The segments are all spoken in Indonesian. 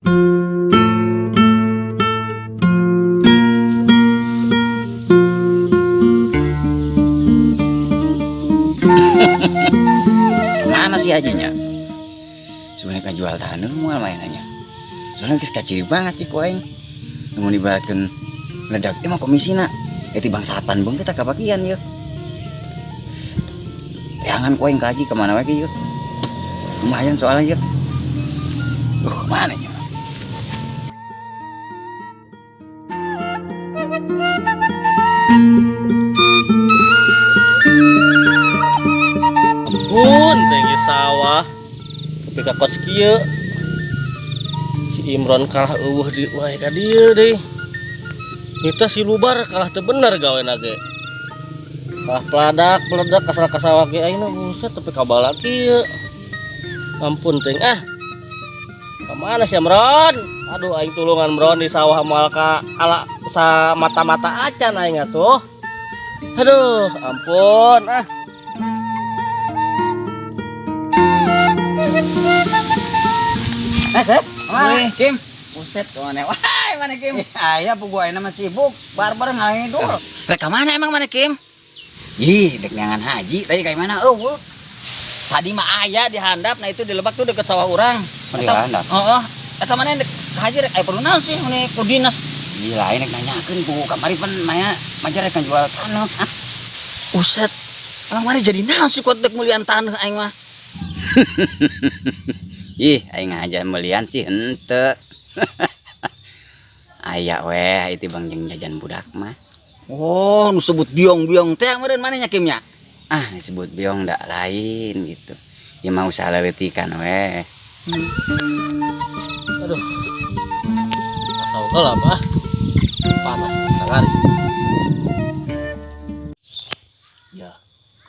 Mana sih ajinya? Sebenarnya kan jual tanah mual mainannya. Soalnya geus kaciri banget sih kuaing. Namun ibaratkan ledak emang komisina. Bang salapan bang kita kapakian ya. Jangan kuaing kaji kemana lagi ya. Lumayan soalnya ya. Mana ya? Ampun, tinggi sawah. Tapi ka kos kieu. Si Imron kalah eueuh di wae ka dieu deui. Nita si Lubar kalah teu bener gaweana ge. Kalah peledak kasal kasawa ge ayeuna buset tapi kabala kieu. Ampun teuing Kamana si Imron? Aduh aing tulungan Imron di sawah moal ka ala sa mata-mata acan aing atuh. Aduh, ampun Set, mana Kim? Buset, mana? Wah, mana Kim? Ayah buku nama sibuk, barbar ngidur. Rek mana emang mana Kim? Ih, dek nyangan haji, tadi kayak mana? Tadi mah ayah dihandap, nah itu di Lebak tuh deket sawah orang. Dihandap? Eta mana dek haji rek, perlu naon sih, ini kudinas. Gila, ini nanyakeun bu, kamari pan maya majar rek jual tanah. Buset, emang mana jadi naon sih kuat dek mulian tanah aing mah? Ih, aing aja melian sih henteu. Aya weh itu Bang jeung jajan budak mah. Oh, nu sebut biong-biong teh meureun manehnya Kimnya? Disebut biong ndak lain gitu. Ya mau usaha leulitikan weh. Aduh. Asal heula apa? Panas sangaris. Ya,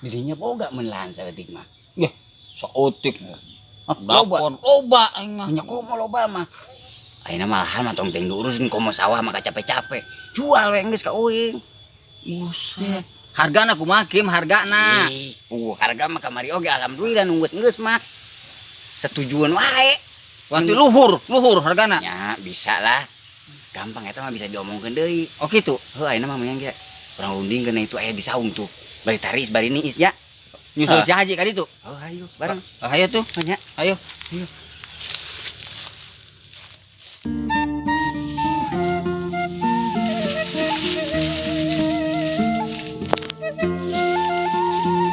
dirinya boga mun lahan saeutik mah. Yah, saeutik. Loba aing mah. Nya komo loba mah. Ayeuna malahan mah tong teh diurusin komo sawah mah capek-capek. Jual we geus ka uing. Buset. Hargana kumaha Kim hargana? Harga mah kamari oge alhamdulillah nunggus-nunggus mah. Setujuan wae. Wanti luhur hargana. Ya, bisa lah. Gampang eta mah bisa diomongkeun deui. Oh kitu. Heuh ayeuna mah meunang ge. Urang rundingkeun itu aya di saung tuh. Bari taris bari niis ya. Nyusul si haji ka ditu. Oh, ayo bareng. Ayo tuh. Nya. Ayo.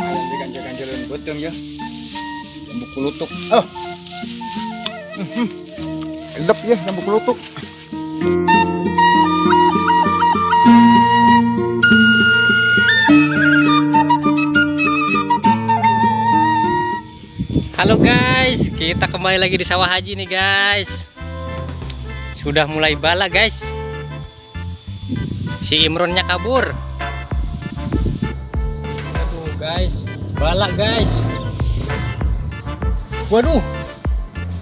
Ayam ganjel-ganjelan beuteung ya. Jambu kulutuk. Edep ya jambu kulutuk. Halo guys, kita kembali lagi di sawah haji nih guys. Sudah mulai bala guys. Si Imronnya kabur. Aduh guys, bala guys. Waduh,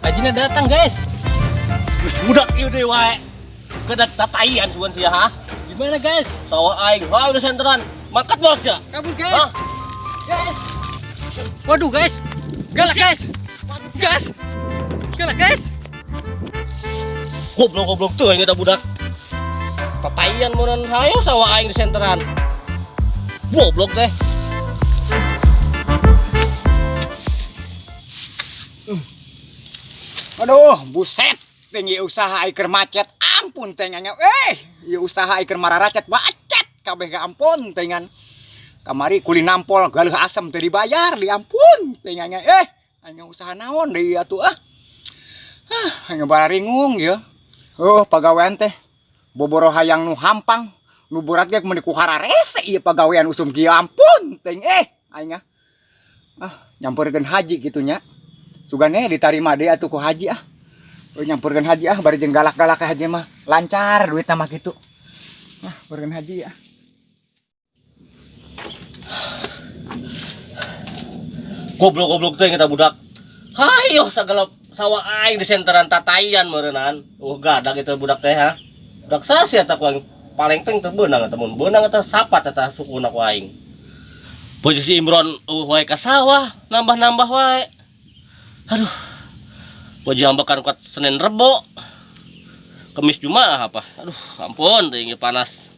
hajinya datang guys. Budak ieu deui wae. Kedat tataian sugan sia ha. Gimana guys? Sawah aing, udah senteran. Mangkat bos ya. Kabur guys. Guys. Waduh guys. Galak guys. Gas. Galak guys. Goblok tuh yang kita budak. Tataian meureun hayo sawah aing di senteran. Goblok teh. Aduh, buset. Tinggi usaha iker macet. Ampun tenganya. Ieu usaha iker mararacet macet kabeh ampun tengan. Kamari kuli nampol galeuh asem teu dibayar, diampun tenganya. Hanya usaha naon deui atuh hanya bararingung ya. Pagawean teh boboro hayang nu hampang, nu berat ge mun dikuhara rese ieu pagawean usum kieu ampun teng aing nyampeurkeun haji kitu nya. Sugane ditarima deui atuh ku haji nyampeurkeun haji bari jeung galak-galak haji mah lancar duitna mah kitu. Beurkeun haji Goblok teh kita budak. Hayo sagala sawah aing di senteran tataian meureunan. Gadag itu budak teh ha. Budak sasi eta ku aing paling teng teu beunang eta mun beunang eta sapat eta sukuna ku aing. Posisi Imron wae ka sawah, nambah-nambah wae. Aduh. Poji ambekan kuat Senin Rebo. Kemis Jumat apa? Aduh, ampun, tinggi panas.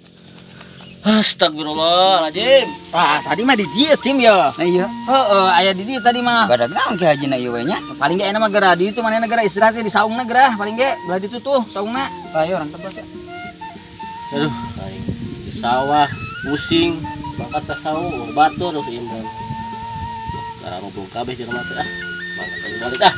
Astagfirullahaladzim. Tadi mah di dieu Kim ya. Nah iya. Aya di dieu tadi mah. Badak naon ki haji na ieu we nya. Paling ge enak mah geura di itu mana negara istirahatnya di saungna geura. Paling ge belah ditu tuh saungna. Ayo orang tebas ya. Aduh, aing di sawah pusing, bakat ka sawah batur terus Imron. Cara ngobrol kabeh jelema teh ah. Mangkat aing balik ah.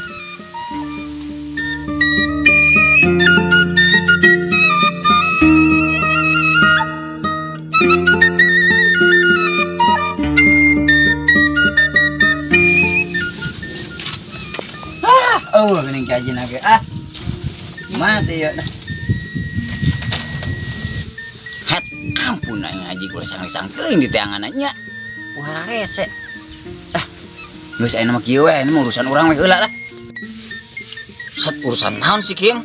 Geuning ki haji na ge. Mati ya. Het, ampun aing haji kudu sang-sangkeun di teanganna nya. Wah rese. Geus aya mah kieu we, ini mah urusan urang we heula lah. Set urusan naon sih Kim?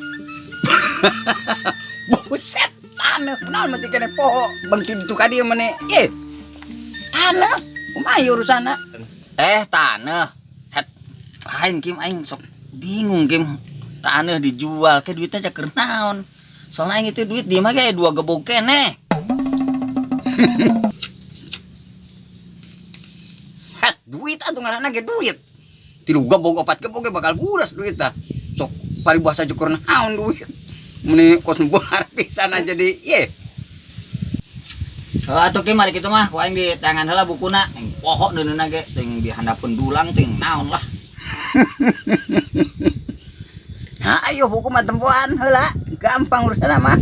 Buset, taneuh naon mesti kene poho bangki ditu ka dieu mane. Taneuh, kumaha ieu urusanna? Taneuh. Het, lain Kim aing sok bingung Kim. Taneuh dijual ke duitnya caker naon. Soalnya aing itu duit dia mah ge 2 gebog keneh. Duit atuh ngaranna ge duit. 3 gebog 4 gebog ge bakal buras duit tah. Sok paribahasa cukur naon duit. Meni kos bohar pisan aja di ieu. Atuh Kim mari kitu mah ku aing di tangan heula bukuna. Poho deunna ge teuing dihandapkeun dulang teuing naon lah. Ayo buku mah tempoan heula, gampang urusan mah.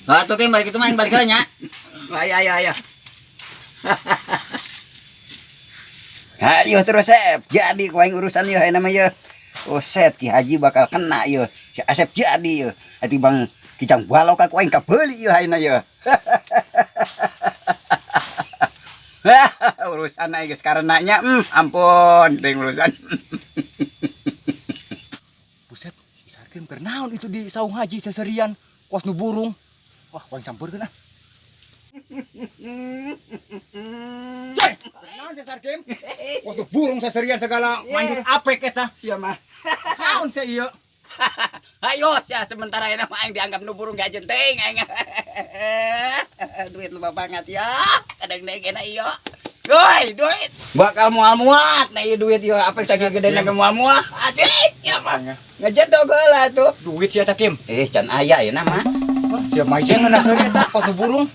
Atuh Kim mari kitu mah aing balik heula nya. Ayo. Ayo terus Asep, jadi ku aing urusan ieu hayeuna mah ieu. Oh set ki haji bakal kena ieu. Si Asep jadi ieu. Ati Bang Kicang balok ka ku aing kabeuli ieu hayeuna ieu. Urusan aing geus karenanya ampun teuing urusan. Buset, Sarkim keur naon itu di saung haji seserian kos nu burung. Wah, paling sampeurkeun ah. Coy, naon si Sarkim? Kos nu burung seserian segala manjut apek eta. Sia mah. Naon si ieu? Ayo sia sementara ini mah aing dianggap nu burung gak jenting aing. Duit lupa banget ya. Kadang naikena ieu. Woi, duit. Bakal mual-muat nah ieu duit ieu apek saking gedena ge mual-mual. Adik, ya mah. Ngejedog heula tuh. Duit si eta Kim. Can aya ieu mah. Wah, sia mah sia ngeuna seuri eta kos nu burung.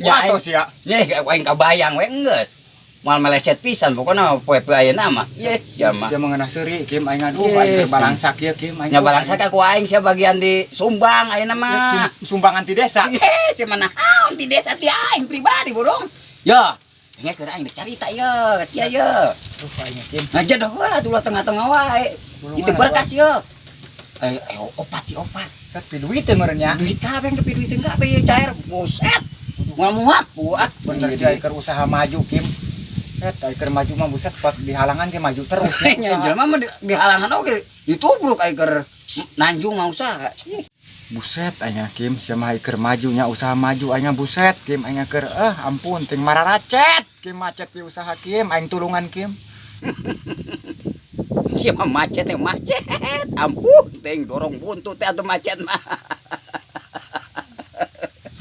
Ya Wato sia. Nya aing kabayang we geus. Moal meleset pisan pokona poe-poe ayeuna mah. Ye, sia mah. Sia mah ngeuna seuri Kim aing aduh aing keur balangsak ieu Kim aing. Nya balangsak ka ku aing sia bagian di Sumbang ayeuna mah. Sumbangan ti desa. Si mana naon ti desa ti aing pribadi burung. Ya, engke keur aing carita ieu, sia ieu. Duh aing Kim. Ngajedog heula tulah tengah-tengah wae. Itu berkas ieu. Ayo opat. Tapi duit teh meureunnya. Duit kabeh tapi duit enggak be cair. Buset. Muat buah. Bener sih aing keur usaha maju Kim. Aing keur maju mah buset pot di halangan ge maju terus. Nya jelema mah di halangan oge ditubruk aing keur nanjung mah usaha. Buset aing Kim, sia mah aing keur maju nya usaha maju aing buset Kim aing keur ampun ting mararacet Kim macet di usaha Kim aing tulungan Kim. Sia mah macet teh macet. Ampun teh dorong buntut teh atuh macet mah.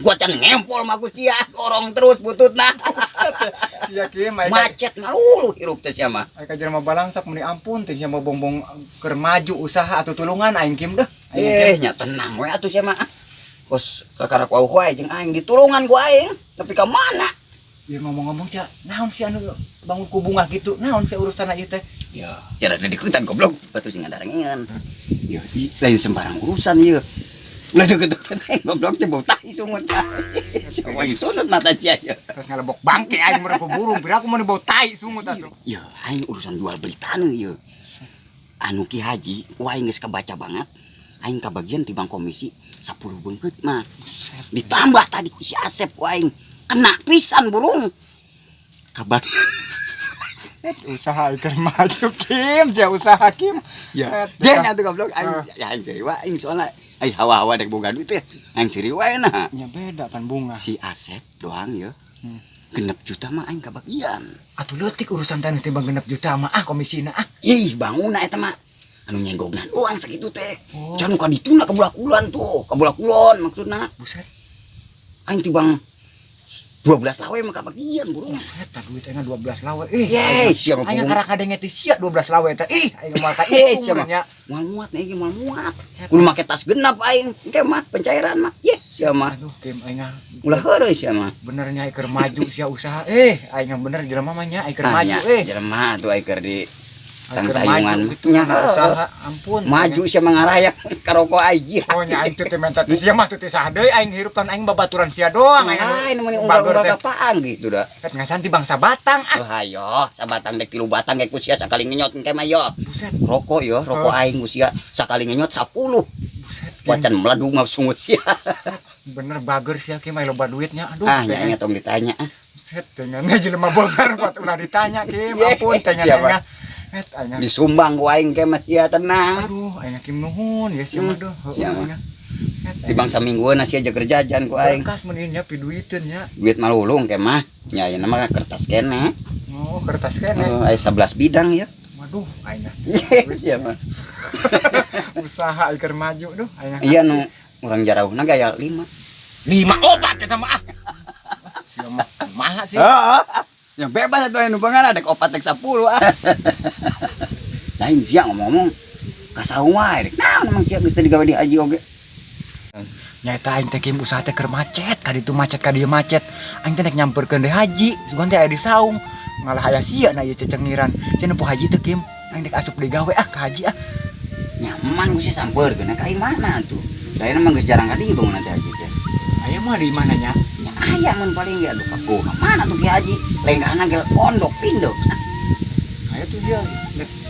Gua can ngempol mah ku sia dorong terus bututna. Sia Kim aing Macet ngaluluh hirup teh sia mah. aing ka jelema balangsak meni ampun ting sia mah bongbong keur maju usaha atuh tulungan aing Kim deh. Nya tenang we atuh sia mah. Kos kakara ku wae jeung aing ditulungan ku aing. Tapi ka mana? Ieu ngomong-ngomong sia naon sih anu bangun ku bunga gitu? Naon sih urusanna ieu teh? Ya, cara ada dikutan goblok. Batu sing ngadarengin. Ya, lain sembarang urusan ieu. Ulah deket-deket goblok teh bau tai sungut. Siapa yang sunut mata cia ya. Terus ngalebok bangke aing meureun ku burung, pira aku mau bau tai sungut atuh. Ya, aing urusan jual beli taneuh ieu. Anu Ki Haji, wah aing geus kabaca banget. Aing kabagian ti bang komisi 10 beungeut mah. Ditambah tadi ku si Asep wah aing kena pisan burung. Kabar Usaha keur maju Kim, sia usaha Kim. ya. Dia atuh goblok aing ya aing seri wae aing soalna aing hawa-hawa dek boga duit teh. Aing seri wae nah. Ya beda kan bunga. Si Asep doang ya. 6 juta mah aing kabagian. Atuh leutik urusan taneuh teh bang 6 juta mah komisina Ih, bangunna eta mah. anu nyenggogna doang sakitu teh. Can ka dituna ka Bulakulon tuh, ka Bulakulon maksudna. Buset. Aing tibang 12 lawe mah kabagian bro. Buset, tah duit aing 12 lawe. Yeay, sia mah aing punggung. karek kadenge teh sia 12 lawe teh. Aing moal ka Yeay, sia itu mah. nya. Moal muat nih, moal muat. Kudu make tas genap aing, teh mah pencairan mah. Yes, sia mah. Aduh, Kim aing Ulah heureuy sia mah. bener nya keur maju sia usaha. Aing bener jelema mah nya keur maju Jelema atuh aing keur di Keur tayungan maju gitu nya usaha ampun. maju sia mangarayak karoko aing. Oh nya aing teh minta teh sia mah teh sah deui aing hirup tan aing babaturan sia doang Aing nu meni bager unggal-unggal teh. kapaan gitu dah. Ket ngasanti bangsa Batang Oh hayo, sabatang dek 3 batang ge ku sia sakali ngenyot engke mah yo. Buset, Rokok yo, rokok aing ku sia sakali ngenyot 10. buset. Kim. Wacan meladung mah sungut sia. Bener bager sia Kim aya loba duitnya. Aduh, Ah, teh, nya tong ditanya. buset tengahnya jelema bongar buat ulah ditanya Kim. Ye, Ampun tengahnya. siapa? Aing. Disumbang ku aing ke mah sia tenang. Aduh, aing Kim nuhun ya sia mah doh. Sia mah. Tibang saminggueuna sia aja kerjajan ku aing. Berkas meunin nya piduiteun nya. Duit malulung ke mah. Nya ieu mah kertas kene. Oh, kertas kene. Aya 11 bidang ya. Waduh, aing Sia mah. usaha keur maju duh aing. Iya nu urang jarauna gaya 5. 5 obat eta mah. Sia mah kumaha sih? Heeh. Ya bebas atuh anu bangan ada opat tek 10 ah. Lain sia ngomong kasaung wae rek. Naon emang sia geus teh digawe di haji oge. Nyaeta aing teh Kim usaha teh keur macet, ka ditu macet ka dieu macet. Aing teh nek nyamperkeun deui haji, sugan teh aya di saung. Malah aya sia na ieu cecengiran. Cenah nempo haji teh Kim, aing dek asup deui gawe ka haji ah. Nyaman ku sih sampeurkeun ka imana tuh. Lain mah geus jarang ka dieu bangun teh haji teh. Aya mah di mana nya? Nya aya mun paling ge aduh kaku. Mana tuh ki haji? Lenggahna ge pondok pinduk. Aya tuh sia.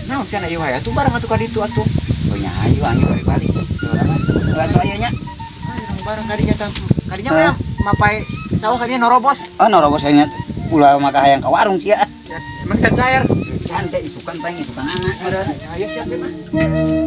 Naon sia na ieu aya tuh bareng atuh ka ditu atuh. Oh nya ayo angin balik sih. Atuh aya nya. Ayo bareng ka dinya tah. Kadinya mah mapai sawah kadinya norobos. Oh norobos aya ulah maka hayang ka warung sia. Emang teh cair. Cantik isukan paling isukan anak. Aya siap mah.